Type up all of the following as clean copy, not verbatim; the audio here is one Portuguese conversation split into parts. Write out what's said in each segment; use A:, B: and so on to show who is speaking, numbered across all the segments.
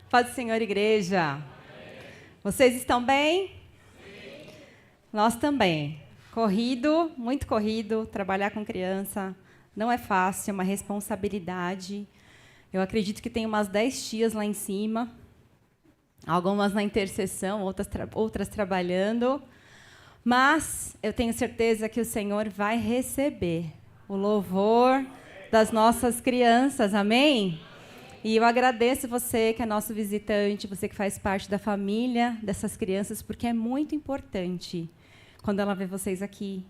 A: Paz do Senhor, igreja. Amém. Vocês estão bem? Sim. Nós também. Corrido, muito corrido, trabalhar com criança não é fácil, é uma responsabilidade. Eu acredito que tem umas 10 tias lá em cima, algumas na intercessão, outras trabalhando, mas eu tenho certeza que o Senhor vai receber o louvor das nossas crianças, amém? E eu agradeço você que é nosso visitante, você que faz parte da família dessas crianças, porque é muito importante quando ela vê vocês aqui,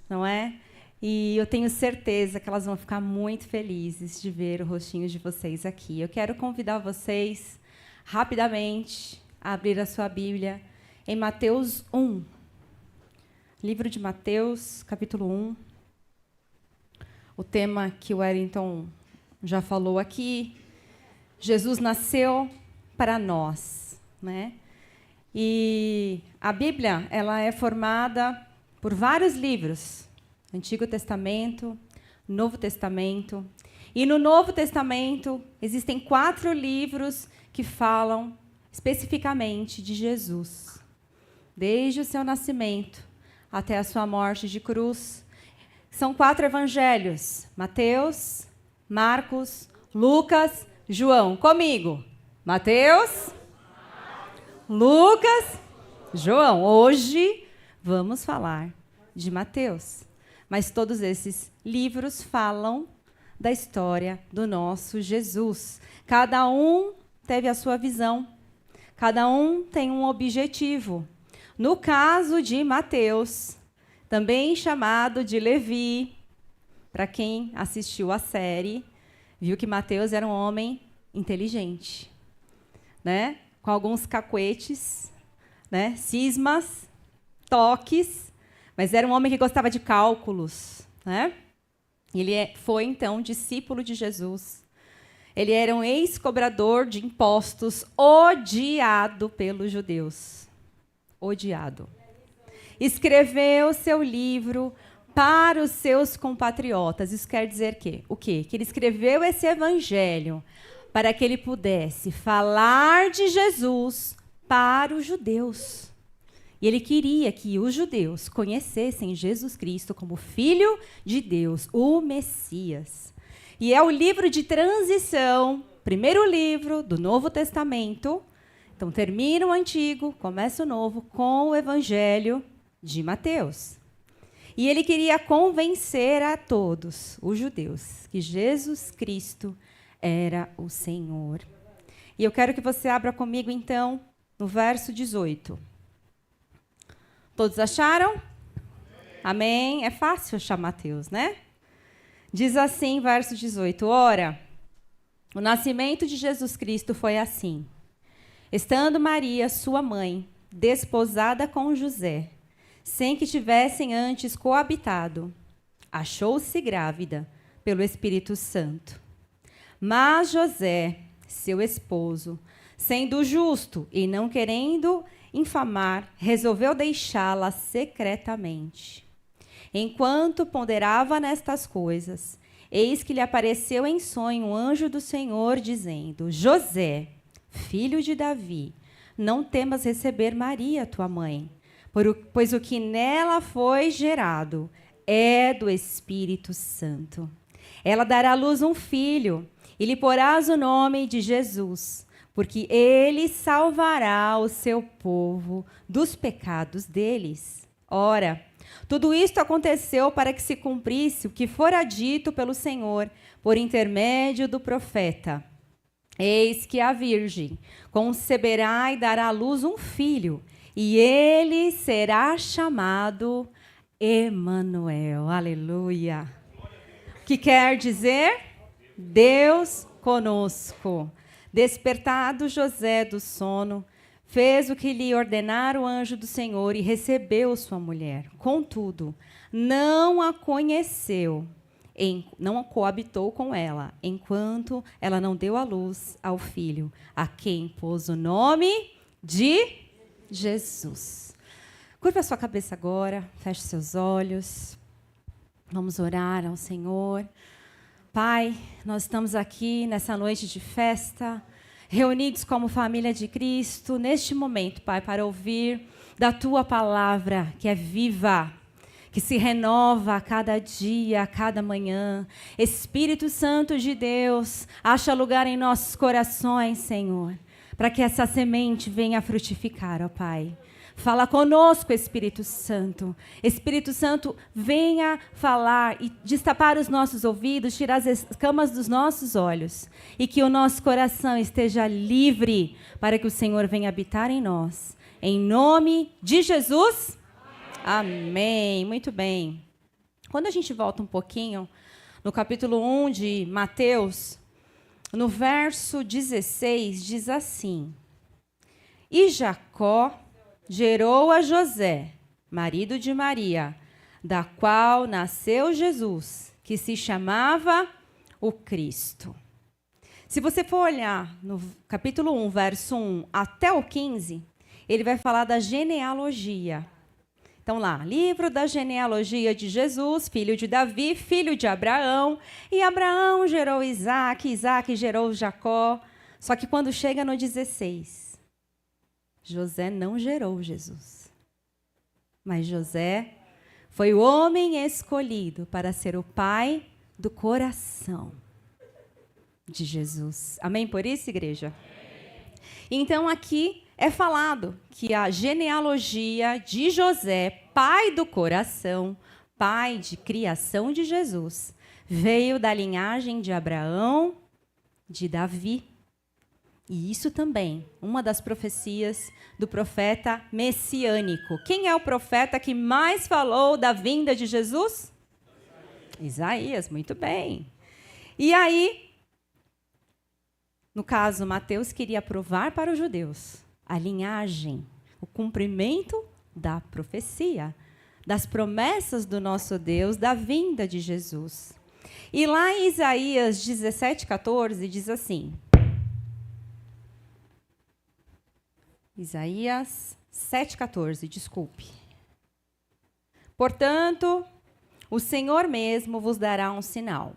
A: não é? E eu tenho certeza que elas vão ficar muito felizes de ver o rostinho de vocês aqui. Eu quero convidar vocês, rapidamente, a abrir a sua Bíblia em Mateus 1. Livro de Mateus, capítulo 1. O tema que o Wellington já falou aqui. Jesus nasceu para nós, né? E a Bíblia, ela é formada por vários livros. Antigo Testamento, Novo Testamento. E no Novo Testamento existem 4 livros que falam especificamente de Jesus. Desde o seu nascimento até a sua morte de cruz. São 4 evangelhos. Mateus, Marcos, Lucas, João. Comigo. Mateus, Lucas, João. Hoje vamos falar de Mateus. Mas todos esses livros falam da história do nosso Jesus. Cada um teve a sua visão. Cada um tem um objetivo. No caso de Mateus, também chamado de Levi, para quem assistiu a série, viu que Mateus era um homem inteligente, né? Com alguns cacuetes, né? Cismas, toques, mas era um homem que gostava de cálculos, né? Ele foi, então, discípulo de Jesus. Ele era um ex-cobrador de impostos, odiado pelos judeus. Odiado. Escreveu seu livro para os seus compatriotas. Isso quer dizer o quê? Que ele escreveu esse evangelho para que ele pudesse falar de Jesus para os judeus. E ele queria que os judeus conhecessem Jesus Cristo como Filho de Deus, o Messias. E é o livro de transição, primeiro livro do Novo Testamento. Então, termina o Antigo, começa o Novo, com o Evangelho de Mateus. E ele queria convencer a todos, os judeus, que Jesus Cristo era o Senhor. E eu quero que você abra comigo, então, no verso 18. Todos acharam? Amém? É fácil achar Mateus, né? Diz assim, verso 18. Ora, o nascimento de Jesus Cristo foi assim. Estando Maria, sua mãe, desposada com José, sem que tivessem antes coabitado, achou-se grávida pelo Espírito Santo. Mas José, seu esposo, sendo justo e não querendo infamar, resolveu deixá-la secretamente. Enquanto ponderava nestas coisas, eis que lhe apareceu em sonho um anjo do Senhor, dizendo: José, filho de Davi, não temas receber Maria, tua mãe, pois o que nela foi gerado é do Espírito Santo. Ela dará à luz um filho, e lhe porás o nome de Jesus, porque ele salvará o seu povo dos pecados deles. Ora, tudo isto aconteceu para que se cumprisse o que fora dito pelo Senhor por intermédio do profeta. Eis que a virgem conceberá e dará à luz um filho, e ele será chamado Emanuel. Aleluia. O que quer dizer? Deus conosco. Despertado José do sono, fez o que lhe ordenara o anjo do Senhor e recebeu sua mulher. Contudo, não a conheceu, não coabitou com ela, enquanto ela não deu à luz ao filho, a quem pôs o nome de Jesus. Curva a sua cabeça agora, feche seus olhos. Vamos orar ao Senhor. Pai, nós estamos aqui nessa noite de festa reunidos como família de Cristo, neste momento, Pai, para ouvir da Tua palavra, que é viva, que se renova a cada dia, a cada manhã. Espírito Santo de Deus, acha lugar em nossos corações, Senhor, para que essa semente venha a frutificar, ó Pai. Fala conosco, Espírito Santo. Espírito Santo, venha falar e destapar os nossos ouvidos, tirar as escamas dos nossos olhos. E que o nosso coração esteja livre para que o Senhor venha habitar em nós. Em nome de Jesus. Amém. Muito bem. Quando a gente volta um pouquinho, no capítulo 1 de Mateus, no verso 16, diz assim: E Jacó gerou a José, marido de Maria, da qual nasceu Jesus, que se chamava o Cristo. Se você for olhar no capítulo 1, verso 1 até o 15, ele vai falar da genealogia. Então lá, livro da genealogia de Jesus, filho de Davi, filho de Abraão, e Abraão gerou Isaac, Isaac gerou Jacó. Só que quando chega no 16, José não gerou Jesus. Mas José foi o homem escolhido para ser o pai do coração de Jesus. Amém por isso, igreja? Então aqui é falado que a genealogia de José, pai do coração, pai de criação de Jesus, veio da linhagem de Abraão, de Davi. E isso também, uma das profecias do profeta messiânico. Quem é o profeta que mais falou da vinda de Jesus? Isaías, muito bem. E aí, no caso, Mateus queria provar para os judeus a linhagem, o cumprimento da profecia, das promessas do nosso Deus, da vinda de Jesus. E lá em Isaías 17:14 diz assim: Isaías 7:14, desculpe. Portanto, o Senhor mesmo vos dará um sinal.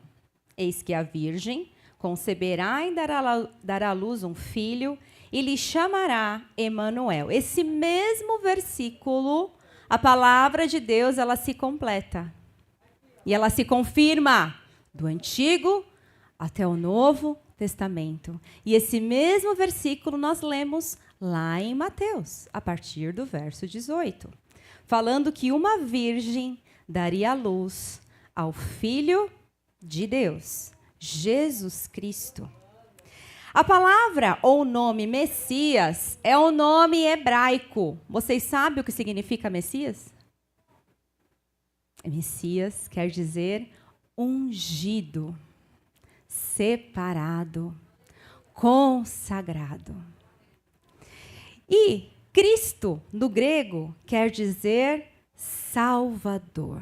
A: Eis que a virgem conceberá e dará à luz um filho e lhe chamará Emanuel. Esse mesmo versículo, a palavra de Deus, ela se completa. E ela se confirma do Antigo até o Novo Testamento. E esse mesmo versículo nós lemos lá em Mateus, a partir do verso 18, falando que uma virgem daria à luz ao Filho de Deus, Jesus Cristo. A palavra ou nome Messias é um nome hebraico. Vocês sabem o que significa Messias? Messias quer dizer ungido, separado, consagrado. E Cristo, no grego, quer dizer Salvador.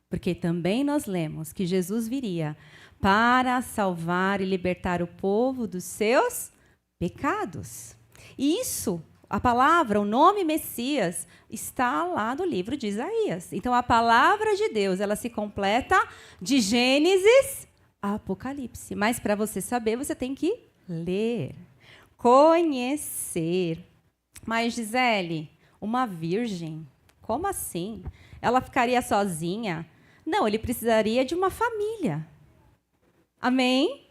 A: Porque também nós lemos que Jesus viria para salvar e libertar o povo dos seus pecados. E isso, a palavra, o nome Messias, está lá no livro de Isaías. Então, a palavra de Deus, ela se completa de Gênesis a Apocalipse. Mas, para você saber, você tem que ler, conhecer. Mas, Gisele, uma virgem, como assim? Ela ficaria sozinha? Não, ele precisaria de uma família. Amém?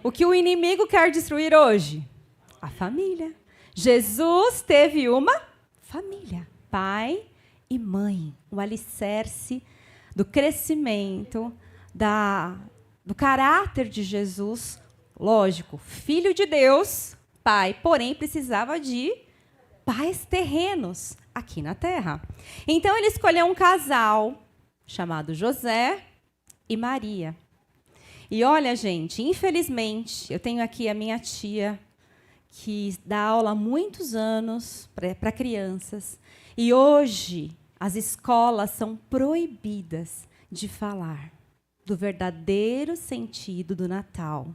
A: O que o inimigo quer destruir hoje? A família. Jesus teve uma família, pai e mãe, o alicerce do crescimento, do caráter de Jesus. Lógico, filho de Deus, pai, porém precisava de pais terrenos aqui na terra. Então ele escolheu um casal chamado José e Maria. E olha, gente, infelizmente, eu tenho aqui a minha tia, que dá aula há muitos anos para crianças. E hoje, as escolas são proibidas de falar do verdadeiro sentido do Natal.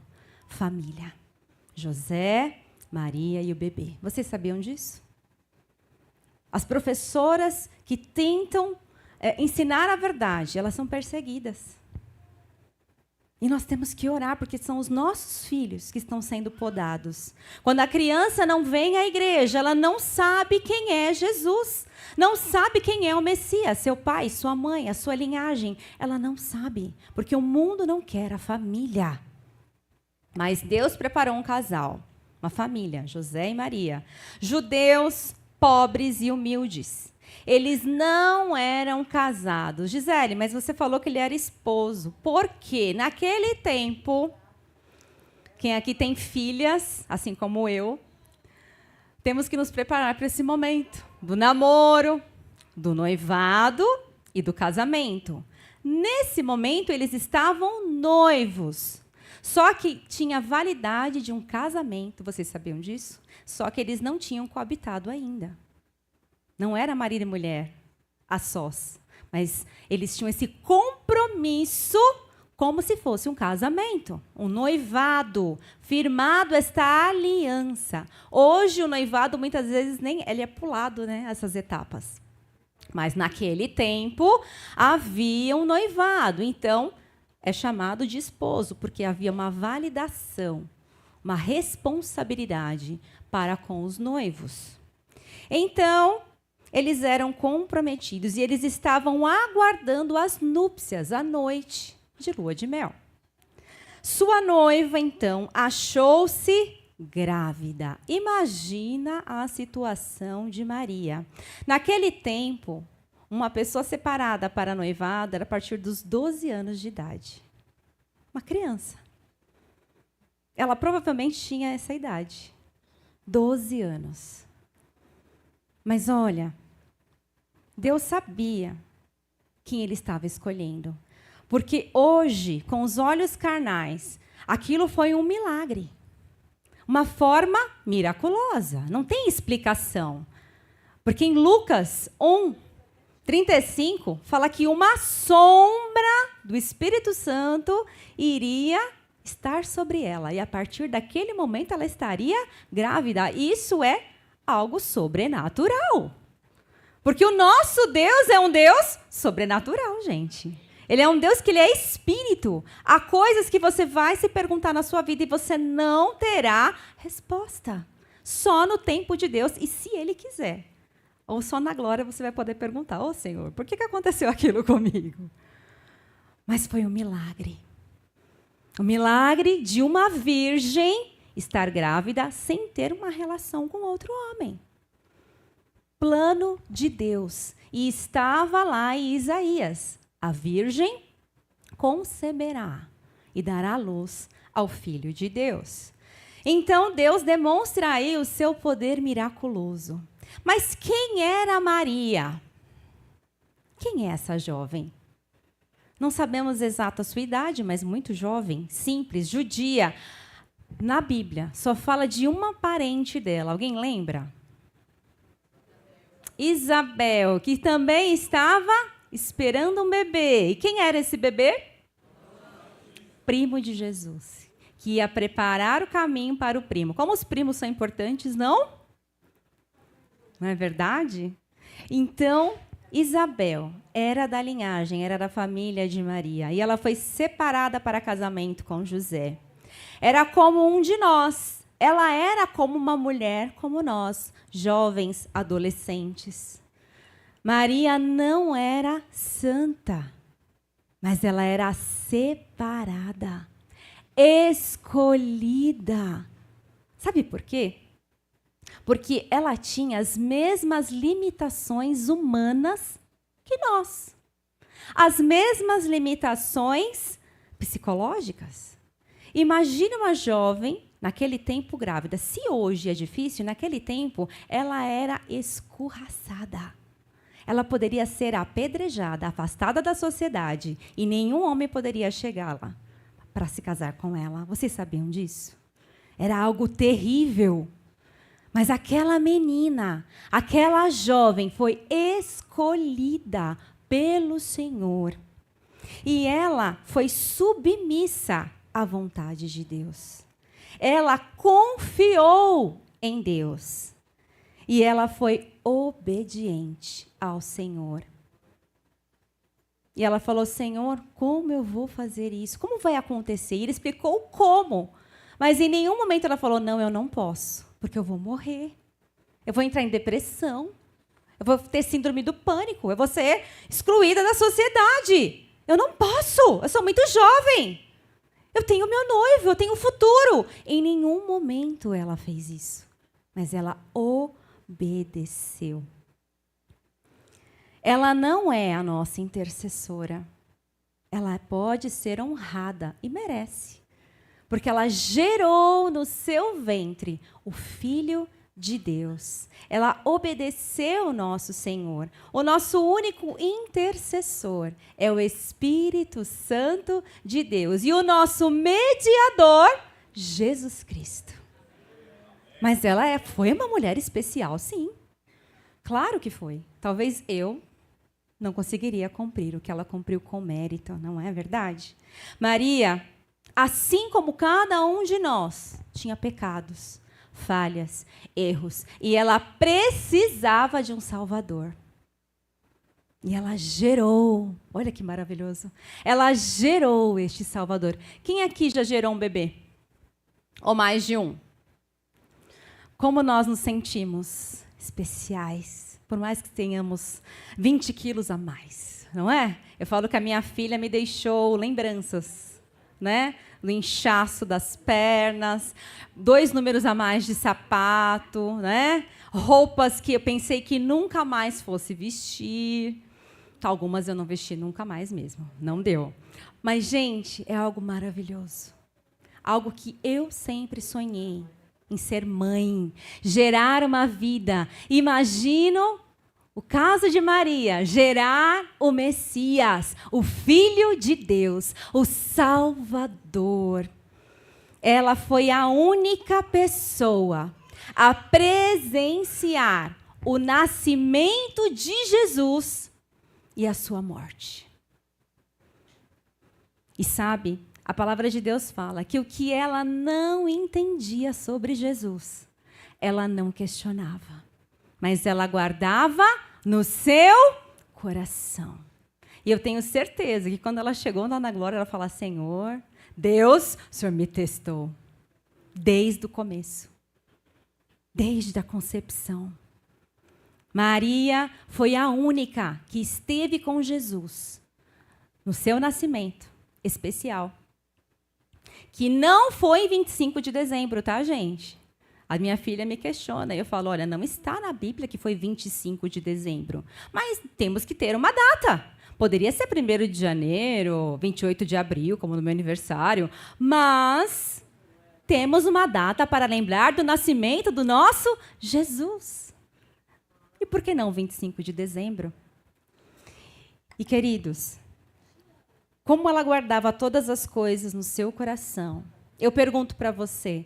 A: Família. José, Maria e o bebê. Vocês sabiam disso? As professoras que tentam ensinar a verdade, elas são perseguidas. E nós temos que orar, porque são os nossos filhos que estão sendo podados. Quando a criança não vem à igreja, ela não sabe quem é Jesus. Não sabe quem é o Messias, seu pai, sua mãe, a sua linhagem. Ela não sabe, porque o mundo não quer a família. Mas Deus preparou um casal, uma família, José e Maria. Judeus, pobres e humildes. Eles não eram casados. Gisele, mas você falou que ele era esposo. Por quê? Naquele tempo, quem aqui tem filhas, assim como eu, temos que nos preparar para esse momento do namoro, do noivado e do casamento. Nesse momento, eles estavam noivos. Só que tinha validade de um casamento. Vocês sabiam disso? Só que eles não tinham coabitado ainda. Não era marido e mulher a sós, mas eles tinham esse compromisso como se fosse um casamento, um noivado, firmado esta aliança. Hoje o noivado muitas vezes nem ele é pulado, né, essas etapas. Mas naquele tempo havia um noivado, então é chamado de esposo, porque havia uma validação, uma responsabilidade para com os noivos. Então, eles eram comprometidos e eles estavam aguardando as núpcias, a noite de lua de mel. Sua noiva, então, achou-se grávida. Imagina a situação de Maria. Naquele tempo, uma pessoa separada para noivado era a partir dos 12 anos de idade. Uma criança. Ela provavelmente tinha essa idade. 12 anos. Mas olha, Deus sabia quem ele estava escolhendo. Porque hoje, com os olhos carnais, aquilo foi um milagre. Uma forma miraculosa. Não tem explicação. Porque em Lucas 1:35, fala que uma sombra do Espírito Santo iria estar sobre ela. E a partir daquele momento ela estaria grávida. Isso é algo sobrenatural. Porque o nosso Deus é um Deus sobrenatural, gente. Ele é um Deus que ele é espírito. Há coisas que você vai se perguntar na sua vida e você não terá resposta. Só no tempo de Deus e se ele quiser. Ou só na glória você vai poder perguntar: ô Senhor, por que aconteceu aquilo comigo? Mas foi um milagre. O milagre de uma virgem estar grávida sem ter uma relação com outro homem. Plano de Deus. E estava lá em Isaías: a virgem conceberá e dará luz ao Filho de Deus. Então Deus demonstra aí o seu poder miraculoso. Mas quem era Maria? Quem é essa jovem? Não sabemos exato a sua idade, mas muito jovem, simples, judia. Na Bíblia, só fala de uma parente dela. Alguém lembra? Isabel, que também estava esperando um bebê. E quem era esse bebê? Primo de Jesus, que ia preparar o caminho para o primo. Como os primos são importantes, não? Não é verdade? Então, Isabel era da linhagem, era da família de Maria. E ela foi separada para casamento com José. Era como um de nós. Ela era como uma mulher como nós, jovens, adolescentes. Maria não era santa, mas ela era separada, escolhida. Sabe por quê? Porque ela tinha as mesmas limitações humanas que nós. As mesmas limitações psicológicas. Imagine uma jovem, naquele tempo grávida. Se hoje é difícil, naquele tempo ela era escorraçada. Ela poderia ser apedrejada, afastada da sociedade, e nenhum homem poderia chegar lá para se casar com ela. Vocês sabiam disso? Era algo terrível. Mas aquela menina, aquela jovem foi escolhida pelo Senhor. E ela foi submissa à vontade de Deus. Ela confiou em Deus. E ela foi obediente ao Senhor. E ela falou, Senhor, como eu vou fazer isso? Como vai acontecer? E ele explicou como. Mas em nenhum momento ela falou, não, eu não posso, porque eu vou morrer. Eu vou entrar em depressão. Eu vou ter síndrome do pânico. Eu vou ser excluída da sociedade. Eu não posso. Eu sou muito jovem. Eu tenho meu noivo, eu tenho um futuro. Em nenhum momento ela fez isso. Mas ela obedeceu. Ela não é a nossa intercessora. Ela pode ser honrada e merece. Porque ela gerou no seu ventre o Filho de Deus. Ela obedeceu o nosso Senhor. O nosso único intercessor é o Espírito Santo de Deus. E o nosso mediador, Jesus Cristo. Mas ela foi uma mulher especial, sim. Claro que foi. Talvez eu não conseguiria cumprir o que ela cumpriu com mérito, não é verdade? Maria, assim como cada um de nós, tinha pecados, falhas, erros, e ela precisava de um Salvador. E ela gerou, olha que maravilhoso, ela gerou este Salvador. Quem aqui já gerou um bebê? Ou mais de um? Como nós nos sentimos especiais, por mais que tenhamos 20 quilos a mais, não é? Eu falo que a minha filha me deixou lembranças, né? O inchaço das pernas, 2 números a mais de sapato, né? Roupas que eu pensei que nunca mais fosse vestir. Algumas eu não vesti nunca mais mesmo, não deu. Mas, gente, é algo maravilhoso. Algo que eu sempre sonhei. Em ser mãe, gerar uma vida. Imagino o caso de Maria, gerar o Messias, o Filho de Deus, o Salvador. Ela foi a única pessoa a presenciar o nascimento de Jesus e a sua morte. E sabe, a palavra de Deus fala que o que ela não entendia sobre Jesus, ela não questionava, mas ela guardava no seu coração. E eu tenho certeza que quando ela chegou lá na glória, ela fala, Senhor, Deus, o Senhor me testou desde o começo, desde a concepção. Maria foi a única que esteve com Jesus no seu nascimento especial. Que não foi em 25 de dezembro, tá, gente? A minha filha me questiona. Eu falo, olha, não está na Bíblia que foi 25 de dezembro. Mas temos que ter uma data. Poderia ser 1º de janeiro, 28 de abril, como no meu aniversário. Mas temos uma data para lembrar do nascimento do nosso Jesus. E por que não 25 de dezembro? E, queridos, como ela guardava todas as coisas no seu coração, eu pergunto para você,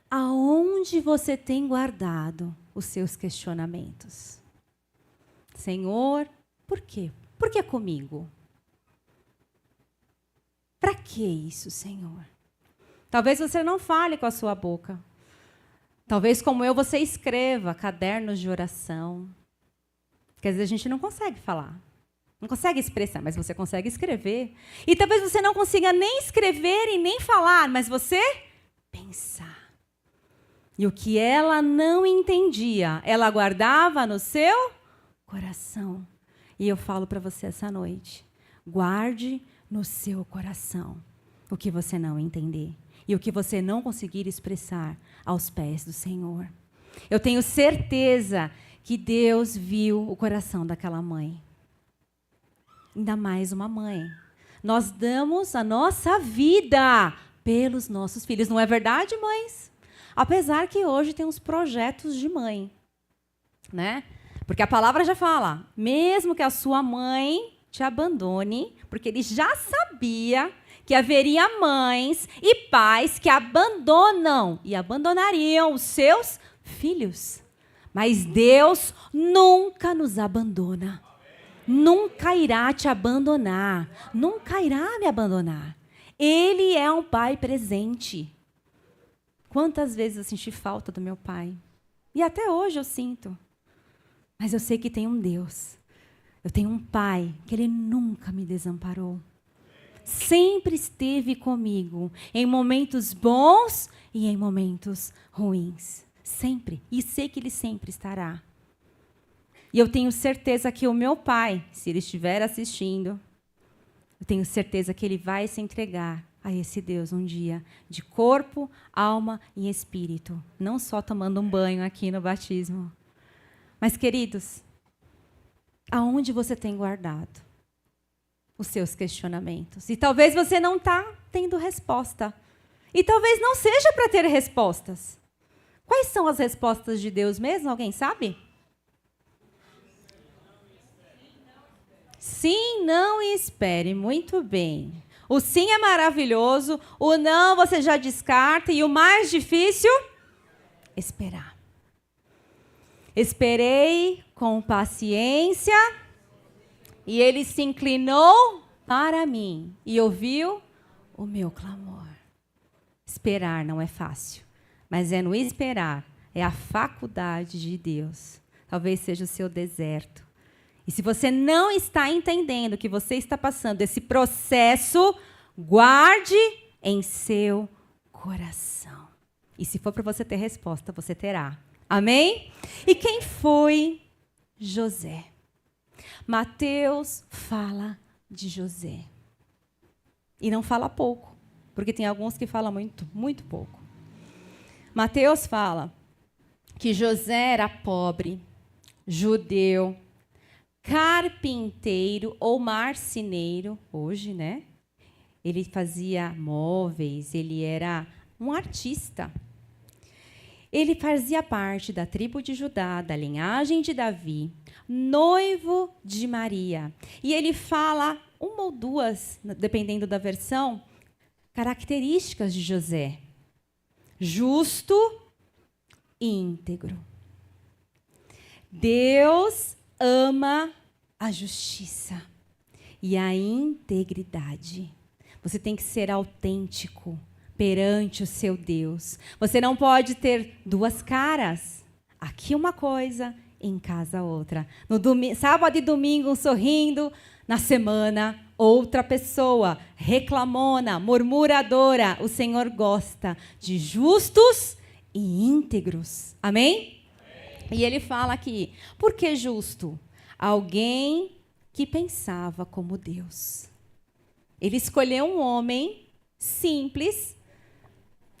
A: aonde você tem guardado os seus questionamentos? Senhor, por quê? Por que comigo? Para que isso, Senhor? Talvez você não fale com a sua boca. Talvez, como eu, você escreva cadernos de oração. Porque às vezes a gente não consegue falar. Não consegue expressar, mas você consegue escrever. E talvez você não consiga nem escrever e nem falar, mas você pensar. E o que ela não entendia, ela guardava no seu coração. E eu falo para você essa noite, guarde no seu coração o que você não entender e o que você não conseguir expressar aos pés do Senhor. Eu tenho certeza que Deus viu o coração daquela mãe. Ainda mais uma mãe. Nós damos a nossa vida pelos nossos filhos. Não é verdade, mães? Apesar que hoje tem uns projetos de mãe, né? Porque a palavra já fala, mesmo que a sua mãe te abandone, porque ele já sabia que haveria mães e pais que abandonam e abandonariam os seus filhos. Mas Deus nunca nos abandona. Nunca irá te abandonar. Nunca irá me abandonar. Ele é um pai presente. Quantas vezes eu senti falta do meu pai? E até hoje eu sinto. Mas eu sei que tem um Deus Eu tenho um pai que ele nunca me desamparou. Sempre esteve comigo, em momentos bons e em momentos ruins. Sempre. E sei que ele sempre estará. E eu tenho certeza que o meu pai, se ele estiver assistindo, eu tenho certeza que ele vai se entregar a esse Deus um dia, de corpo, alma e espírito. Não só tomando um banho aqui no batismo. Mas, queridos, aonde você tem guardado os seus questionamentos? E talvez você não está tendo resposta. E talvez não seja para ter respostas. Quais são as respostas de Deus mesmo? Alguém sabe? Sim, não e espere. Muito bem. O sim é maravilhoso, o não você já descarta, e o mais difícil? Esperar. Esperei com paciência, e ele se inclinou para mim e ouviu o meu clamor. Esperar não é fácil, mas é no esperar, é a faculdade de Deus. Talvez seja o seu deserto. E se você não está entendendo que você está passando esse processo, guarde em seu coração. E se for para você ter resposta, você terá. Amém? E quem foi José? Mateus fala de José. E não fala pouco, porque tem alguns que falam muito, muito pouco. Mateus fala que José era pobre, judeu, carpinteiro ou marceneiro, hoje, né? Ele fazia móveis, ele era um artista. Ele fazia parte da tribo de Judá, da linhagem de Davi, noivo de Maria. E ele fala uma ou duas, dependendo da versão, características de José. Justo e íntegro. Deus ama a justiça e a integridade. Você tem que ser autêntico perante o seu Deus. Você não pode ter duas caras. Aqui uma coisa, em casa outra. No sábado e domingo sorrindo, na semana outra pessoa, reclamona, murmuradora. O Senhor gosta de justos e íntegros. Amém? E ele fala aqui, por que justo? Alguém que pensava como Deus. Ele escolheu um homem simples,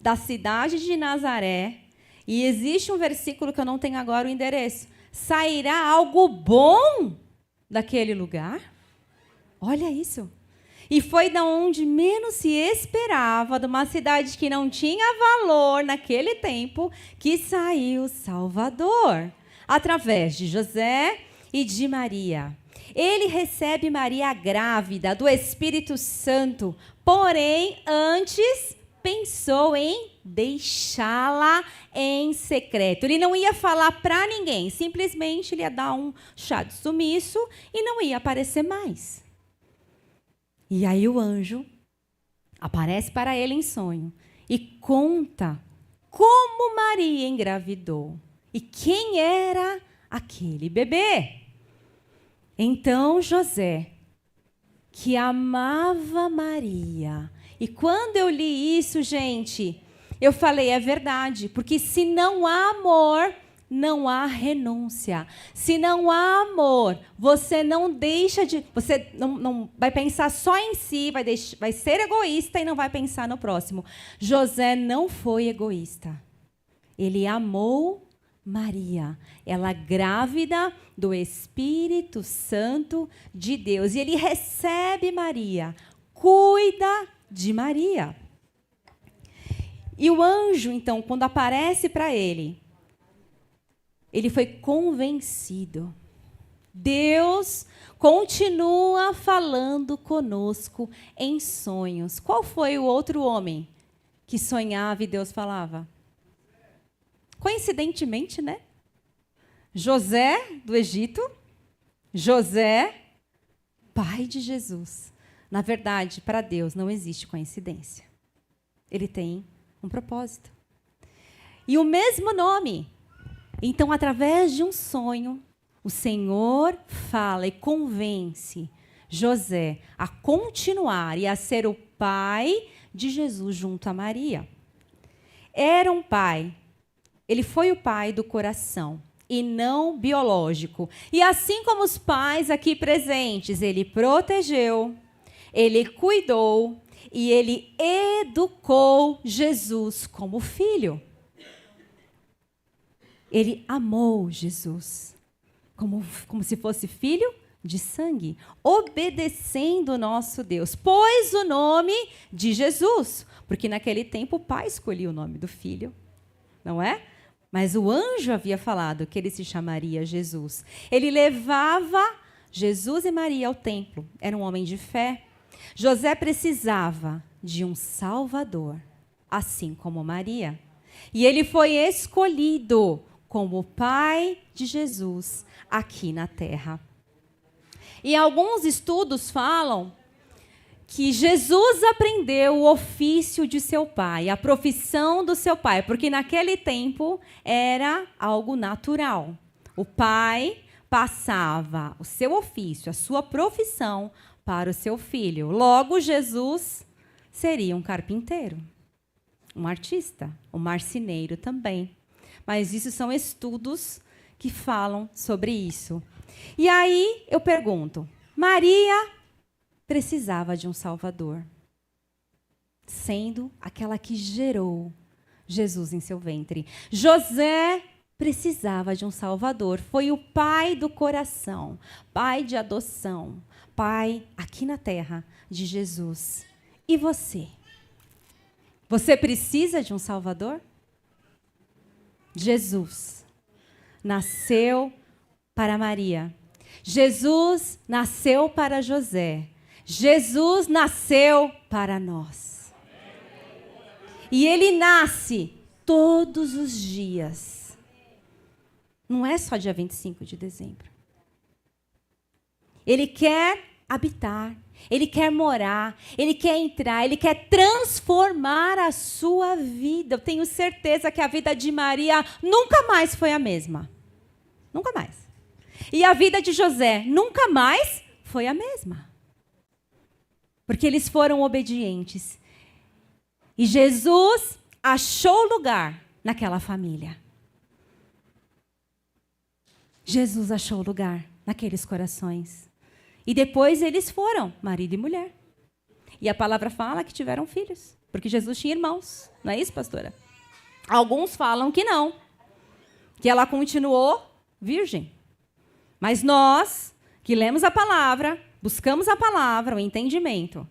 A: da cidade de Nazaré, e existe um versículo que eu não tenho agora o endereço. Sairá algo bom daquele lugar? Olha isso. E foi da onde menos se esperava, de uma cidade que não tinha valor naquele tempo, que saiu Salvador, através de José e de Maria. Ele recebe Maria grávida do Espírito Santo, porém, antes pensou em deixá-la em secreto. Ele não ia falar para ninguém, simplesmente ele ia dar um chá de sumiço e não ia aparecer mais. E aí o anjo aparece para ele em sonho e conta como Maria engravidou e quem era aquele bebê. Então José, que amava Maria, e quando eu li isso, gente, eu falei, é verdade, porque se não há amor, não há renúncia. Se não há amor, você não deixa de... Você não vai pensar só em si, vai ser egoísta e não vai pensar no próximo. José não foi egoísta. Ele amou Maria, ela grávida do Espírito Santo de Deus. E ele recebe Maria, cuida de Maria. E o anjo, então, quando aparece para ele, ele foi convencido. Deus continua falando conosco em sonhos. Qual foi o outro homem que sonhava e Deus falava? Coincidentemente, né? José do Egito, José, pai de Jesus. Na verdade, para Deus não existe coincidência. Ele tem um propósito. E o mesmo nome. Então, através de um sonho, o Senhor fala e convence José a continuar e a ser o pai de Jesus junto a Maria. Era um pai, ele foi o pai do coração e não biológico. E assim como os pais aqui presentes, ele protegeu, ele cuidou e ele educou Jesus como filho. Ele amou Jesus como se fosse filho de sangue, obedecendo o nosso Deus. Pôs o nome de Jesus, porque naquele tempo o pai escolhia o nome do filho, não é? Mas o anjo havia falado que ele se chamaria Jesus. Ele levava Jesus e Maria ao templo. Era um homem de fé. José precisava de um Salvador, assim como Maria. E ele foi escolhido como o pai de Jesus aqui na terra. E alguns estudos falam que Jesus aprendeu o ofício de seu pai, a profissão do seu pai, porque naquele tempo era algo natural. O pai passava o seu ofício, a sua profissão para o seu filho. Logo, Jesus seria um carpinteiro, um artista, um marceneiro também. Mas isso são estudos que falam sobre isso. E aí eu pergunto, Maria precisava de um Salvador, sendo aquela que gerou Jesus em seu ventre. José precisava de um Salvador, foi o pai do coração, pai de adoção, pai aqui na terra de Jesus. E você? Você precisa de um Salvador? Jesus nasceu para Maria. Jesus nasceu para José. Jesus nasceu para nós. E ele nasce todos os dias. Não é só dia 25 de dezembro. Ele quer habitar, ele quer morar, ele quer entrar, ele quer transformar a sua vida. Eu tenho certeza que a vida de Maria nunca mais foi a mesma. Nunca mais. E a vida de José nunca mais foi a mesma. Porque eles foram obedientes. E Jesus achou lugar naquela família. Jesus achou lugar naqueles corações. E depois eles foram marido e mulher. E a palavra fala que tiveram filhos. Porque Jesus tinha irmãos. Não é isso, pastora? Alguns falam que não. Que ela continuou virgem. Mas nós, que lemos a palavra, buscamos a palavra, o entendimento,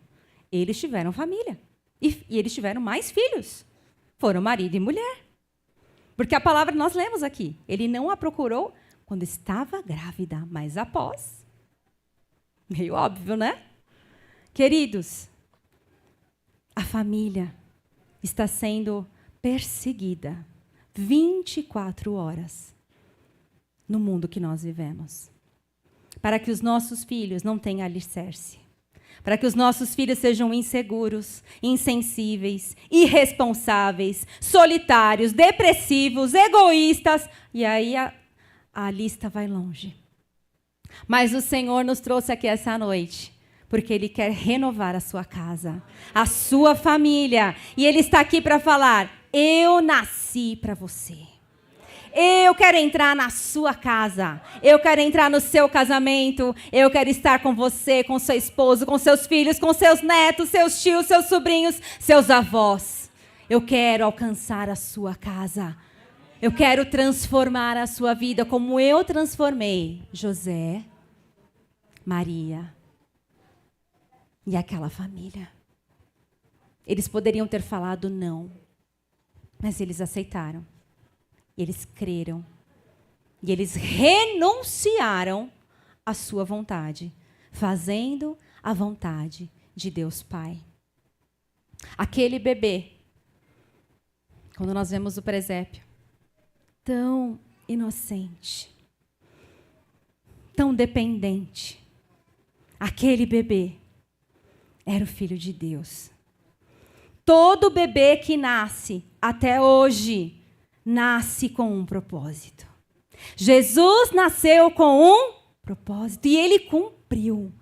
A: eles tiveram família. E eles tiveram mais filhos. Foram marido e mulher. Porque a palavra nós lemos aqui. Ele não a procurou quando estava grávida, mas após. Meio óbvio, né? Queridos, a família está sendo perseguida 24 horas no mundo que nós vivemos. Para que os nossos filhos não tenham alicerce. Para que os nossos filhos sejam inseguros, insensíveis, irresponsáveis, solitários, depressivos, egoístas. E aí a lista vai longe. Mas o Senhor nos trouxe aqui essa noite, porque Ele quer renovar a sua casa, a sua família. E Ele está aqui para falar, eu nasci para você. Eu quero entrar na sua casa. Eu quero entrar no seu casamento. Eu quero estar com você, com seu esposo, com seus filhos, com seus netos, seus tios, seus sobrinhos, seus avós. Eu quero alcançar a sua casa. Eu quero transformar a sua vida como eu transformei José, Maria e aquela família. Eles poderiam ter falado não, mas eles aceitaram. Eles creram. E eles renunciaram à sua vontade, fazendo a vontade de Deus Pai. Aquele bebê, quando nós vemos o presépio, tão inocente, tão dependente. Aquele bebê era o Filho de Deus. Todo bebê que nasce até hoje nasce com um propósito. Jesus nasceu com um propósito e ele cumpriu.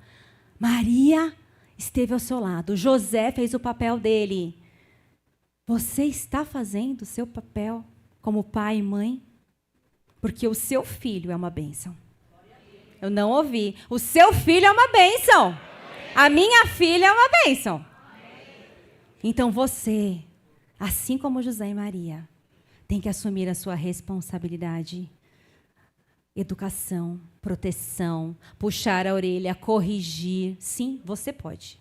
A: Maria esteve ao seu lado. José fez o papel dele. Você está fazendo o seu papel como pai e mãe? Porque o seu filho é uma bênção. Eu não ouvi. O seu filho é uma bênção. A minha filha é uma bênção. Então você, assim como José e Maria, tem que assumir a sua responsabilidade. Educação, proteção, puxar a orelha, corrigir. Sim, você pode.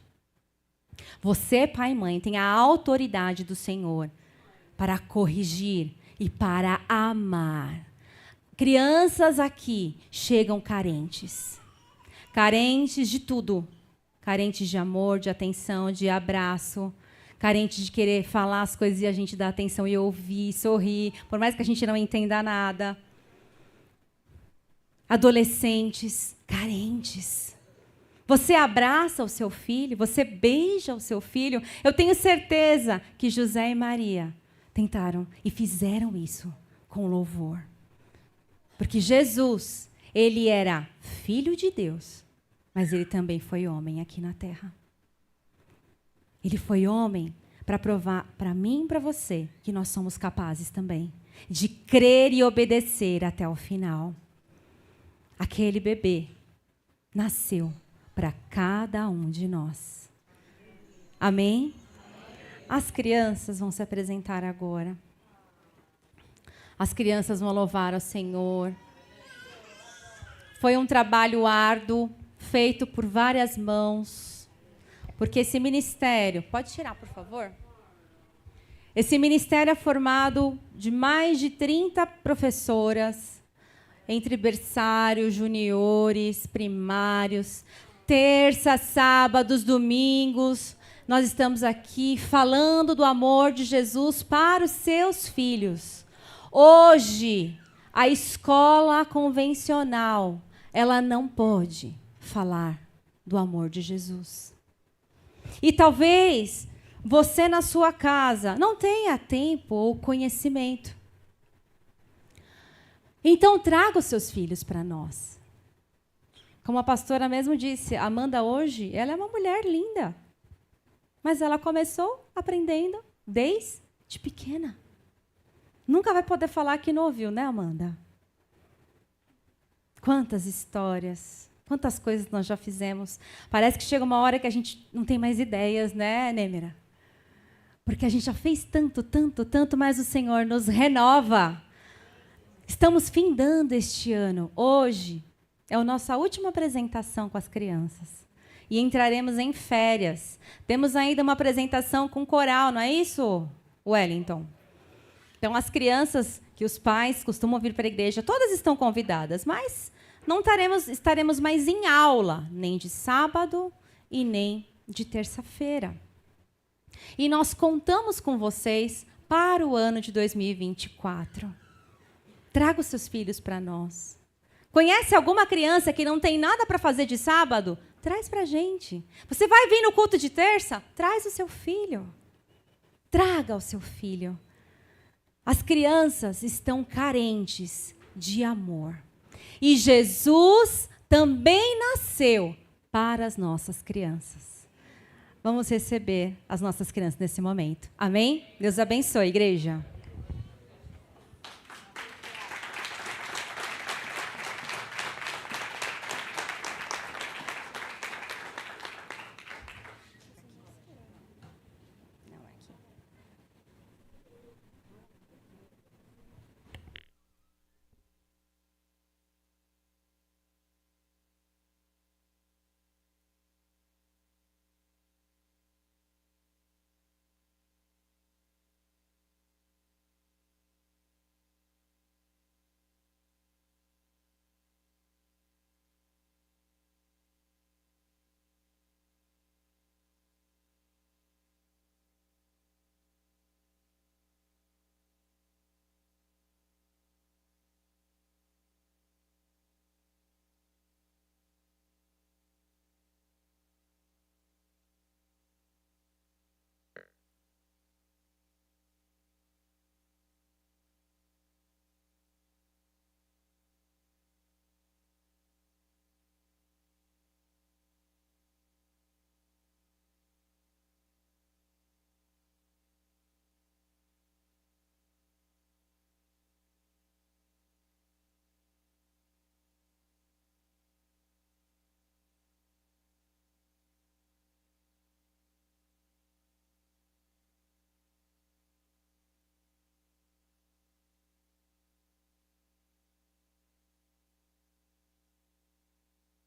A: Você, pai e mãe, tem a autoridade do Senhor para corrigir e para amar. Crianças aqui chegam carentes. Carentes de tudo. Carentes de amor, de atenção, de abraço. Carentes de querer falar as coisas e a gente dar atenção e ouvir, sorrir, por mais que a gente não entenda nada. Adolescentes carentes. Você abraça o seu filho, você beija o seu filho. Eu tenho certeza que José e Maria tentaram e fizeram isso com louvor. Porque Jesus, ele era filho de Deus, mas ele também foi homem aqui na terra. Ele foi homem para provar para mim e para você que nós somos capazes também de crer e obedecer até o final. Aquele bebê nasceu para cada um de nós. Amém? As crianças vão se apresentar agora. As crianças vão louvar ao Senhor. Foi um trabalho árduo, feito por várias mãos, porque esse ministério... Pode tirar, por favor? Esse ministério é formado de mais de 30 professoras, entre berçários, juniores, primários, terças, sábados, domingos. Nós estamos aqui falando do amor de Jesus para os seus filhos. Hoje, a escola convencional, ela não pode falar do amor de Jesus. E talvez você na sua casa não tenha tempo ou conhecimento. Então traga os seus filhos para nós. Como a pastora mesmo disse, Amanda hoje, ela é uma mulher linda. Mas ela começou aprendendo desde pequena. Nunca vai poder falar que não ouviu, né, Amanda? Quantas histórias, quantas coisas nós já fizemos. Parece que chega uma hora que a gente não tem mais ideias, né, Nêmera? Porque a gente já fez tanto, tanto, tanto, mas o Senhor nos renova. Estamos findando este ano. Hoje é a nossa última apresentação com as crianças. E entraremos em férias. Temos ainda uma apresentação com coral, não é isso, Wellington? Então, as crianças que os pais costumam vir para a igreja, todas estão convidadas, mas não estaremos mais em aula, nem de sábado e nem de terça-feira. E nós contamos com vocês para o ano de 2024. Traga os seus filhos para nós. Conhece alguma criança que não tem nada para fazer de sábado? Traz para a gente. Você vai vir no culto de terça? Traz o seu filho. Traga o seu filho. As crianças estão carentes de amor. E Jesus também nasceu para as nossas crianças. Vamos receber as nossas crianças nesse momento. Amém? Deus abençoe, igreja.